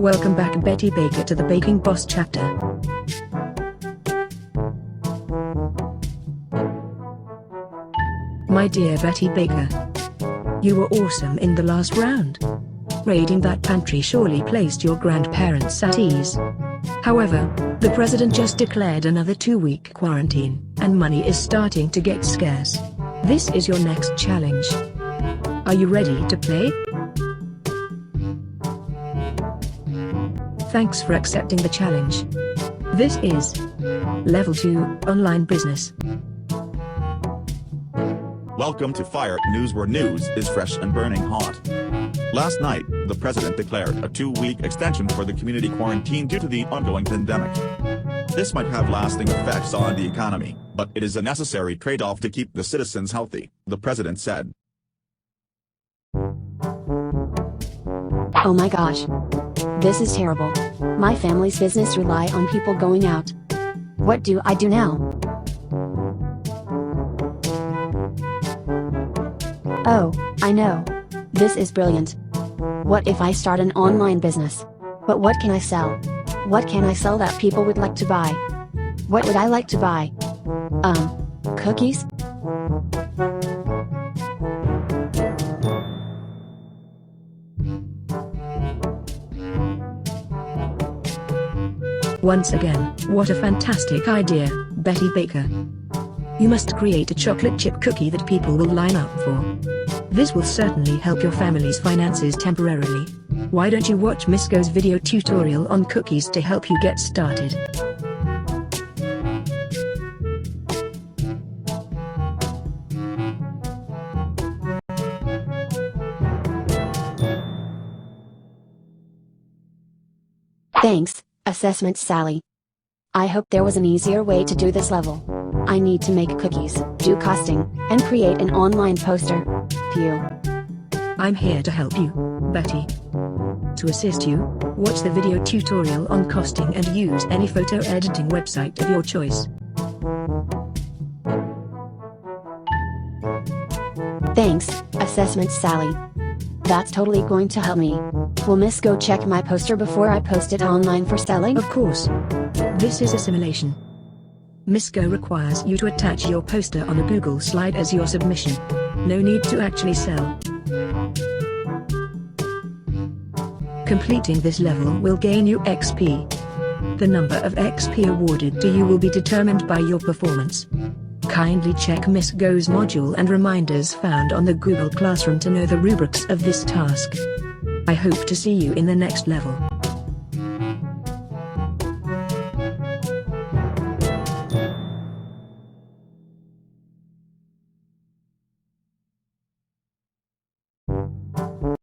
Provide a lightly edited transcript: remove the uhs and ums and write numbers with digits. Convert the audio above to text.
Welcome back Betty Baker to the Baking Boss chapter. My dear Betty Baker, you were awesome in the last round. Raiding that pantry surely placed your grandparents at ease. However, the president just declared another 2-week quarantine, and money is starting to get scarce. This is your next challenge. Are you ready to play? Thanks for accepting the challenge. This is Level 2 Online Business. Welcome to Fire News, where news is fresh and burning hot. Last night, the president declared a 2-week extension for the community quarantine due to the ongoing pandemic. This might have lasting effects on the economy, but it is a necessary trade-off to keep the citizens healthy, the president said. Oh my gosh. This is terrible. My family's business rely on people going out. What do I do now? Oh, I know. This is brilliant. What if I start an online business? But what can I sell? What can I sell that people would like to buy? What would I like to buy? Cookies? Once again, what a fantastic idea, Betty Baker. You must create a chocolate chip cookie that people will line up for. This will certainly help your family's finances temporarily. Why don't you watch Miss Go's video tutorial on cookies to help you get started? Thanks, Assessment Sally. I hope there was an easier way to do this level. I need to make cookies, do costing, and create an online poster. Phew. I'm here to help you, Betty. To assist you, watch the video tutorial on costing and use any photo editing website of your choice. Thanks, Assessment Sally. That's totally going to help me. Will Miss Go check my poster before I post it online for selling? Of course. This is a simulation. Miss Go requires you to attach your poster on a Google slide as your submission. No need to actually sell. Completing this level will gain you XP. The number of XP awarded to you will be determined by your performance. Kindly check Miss Go's module and reminders found on the Google Classroom to know the rubrics of this task. I hope to see you in the next level.